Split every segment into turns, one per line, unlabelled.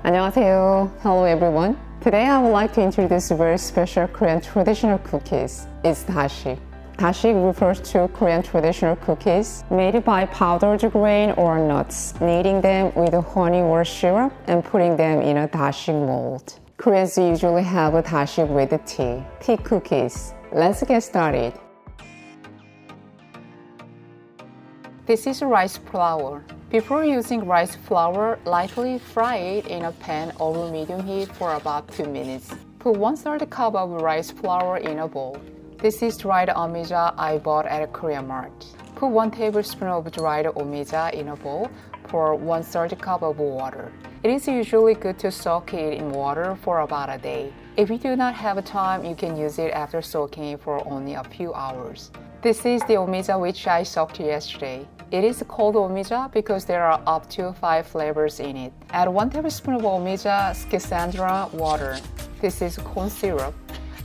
안녕하세요. Hello everyone. Today I would like to introduce a very special Korean traditional cookies. It's dashik. Dashik refers to Korean traditional cookies made by powdered grain or nuts, kneading them with honey or syrup and putting them in a dashik mold. Koreans usually have a dashik with tea cookies. Let's get started. This is rice flour. Before using rice flour, lightly fry it in a pan over medium heat for about 2 minutes. Put 1/3 cup of rice flour in a bowl. This is dried omija I bought at a Korean mart. Put 1 tablespoon of dried omija in a bowl. Pour 1/3 cup of water. It is usually good to soak it in water for about a day. If you do not have time, you can use it after soaking it for only a few hours. This is the omija which I soaked yesterday. It is called omija because there are up to 5 flavors in it. Add 1 tablespoon of omija schisandra water. This is corn syrup.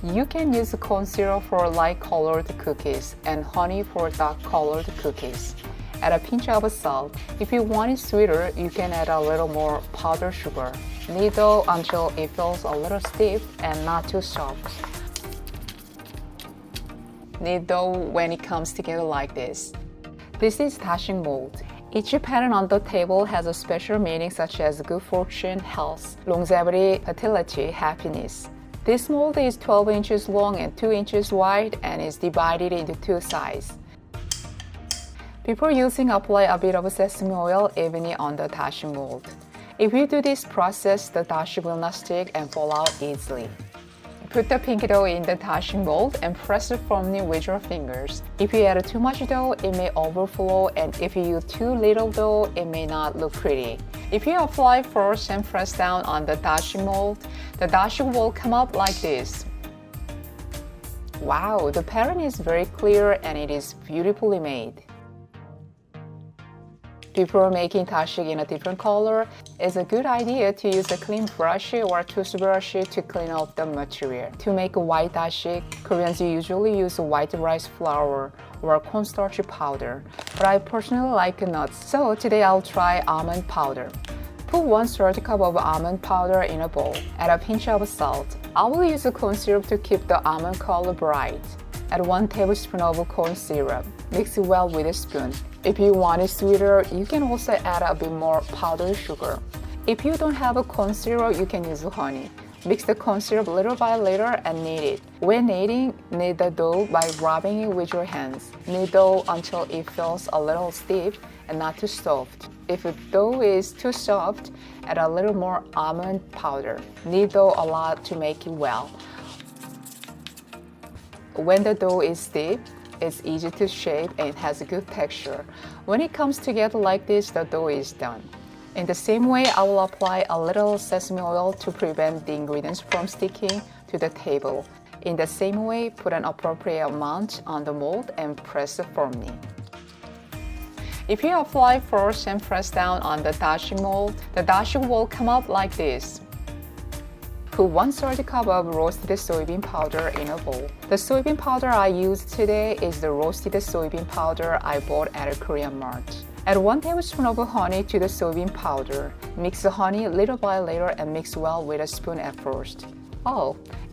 You can use corn syrup for light-colored cookies and honey for dark-colored cookies. Add a pinch of salt. If you want it sweeter, you can add a little more powdered sugar. Knead dough until it feels a little stiff and not too soft. Knead dough when it comes together like this. This is dashik mold. Each pattern on the table has a special meaning such as good fortune, health, longevity, fertility, happiness. This mold is 12 inches long and 2 inches wide and is divided into 2 sides. Before using, apply a bit of sesame oil evenly on the dashik mold. If you do this process, the dashik will not stick and fall out easily. Put the pinky dough in the dashik mold and press it firmly with your fingers. If you add too much dough, it may overflow, and if you use too little dough, it may not look pretty. If you apply first and press down on the dashik mold, the dashik will come up like this. Wow, the pattern is very clear and it is beautifully made. Before making dashik in a different color, it's a good idea to use a clean brush or toothbrush to clean off the material. To make a white dashik, Koreans usually use white rice flour or cornstarch powder, but I personally like nuts, so today I'll try almond powder. Put 1/3 cup of almond powder in a bowl. Add a pinch of salt. I will use corn syrup to keep the almond color bright. Add 1 tablespoon of corn syrup. Mix it well with a spoon. If you want it sweeter, you can also add a bit more powdered sugar. If you don't have a corn syrup, you can use honey. Mix the corn syrup little by little and knead it. When kneading, knead the dough by rubbing it with your hands. Knead dough until it feels a little stiff and not too soft. If the dough is too soft, add a little more almond powder. Knead dough a lot to make it well. When the dough is stiff, it's easy to shape and it has a good texture. When it comes together like this, the dough is done. In the same way, I will apply a little sesame oil to prevent the ingredients from sticking to the table. In the same way, put an appropriate amount on the mold and press it firmly. If you apply first and press down on the dashik mold, the dashik will come up like this. Put 1/3 cup of roasted soybean powder in a bowl. The soybean powder I used today is the roasted soybean powder I bought at a Korean mart. Add 1 tablespoon of honey to the soybean powder. Mix the honey little by little and mix well with a spoon at first.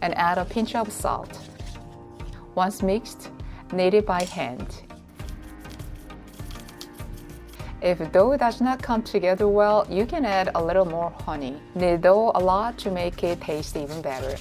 And add a pinch of salt. Once mixed, knead it by hand. If dough does not come together well, you can add a little more honey. Knead dough a lot to make it taste even better.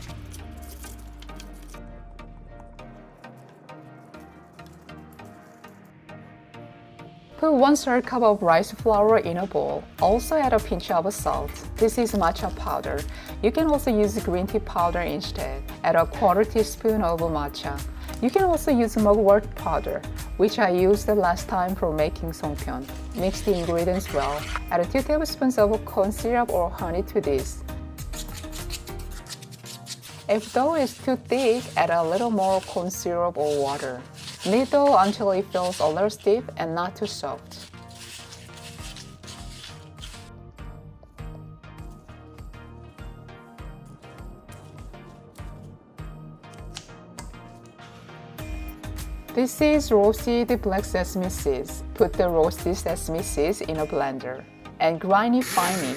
Put 1/3 cup of rice flour in a bowl. Also add a pinch of salt. This is matcha powder. You can also use green tea powder instead. Add a 1/4 teaspoon of matcha. You can also use mugwort powder, which I used the last time for making songpyeon. Mix the ingredients well. Add 2 tablespoons of corn syrup or honey to this. If dough is too thick, add a little more corn syrup or water. Knead dough until it feels a little stiff and not too soft. This is roasted black sesame seeds. Put the roasted sesame seeds in a blender and grind it finely.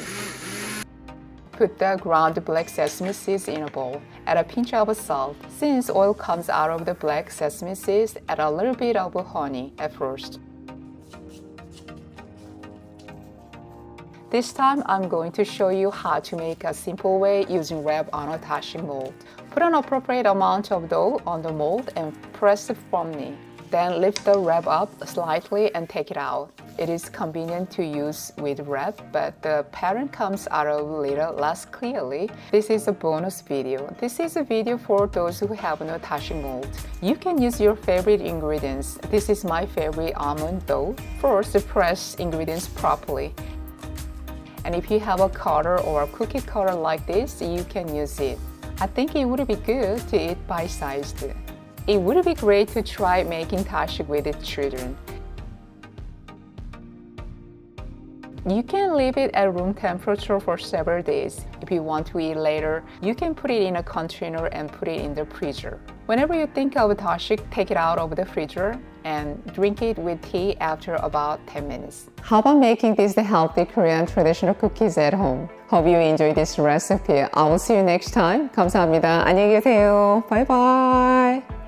Put the ground black sesame seeds in a bowl. Add a pinch of salt. Since oil comes out of the black sesame seeds, add a little bit of honey at first. This time, I'm going to show you how to make a simple way using wrap on a tashik mold. Put an appropriate amount of dough on the mold and press it firmly. Then lift the wrap up slightly and take it out. It is convenient to use with wrap, but the pattern comes out a little less clearly. This is a bonus video. This is a video for those who have no tashik mold. You can use your favorite ingredients. This is my favorite almond dough. First, press ingredients properly. And if you have a cutter or a cookie cutter like this, you can use it. I think it would be good to eat bite-sized. It would be great to try making tashik with children. You can leave it at room temperature for several days. If you want to eat later, you can put it in a container and put it in the freezer. Whenever you think of tashik, take it out of the freezer and drink it with tea after about 10 minutes. How about making these healthy Korean traditional cookies at home? Hope you enjoyed this recipe. I will see you next time. 감사합니다. 안녕히 계세요. Bye bye.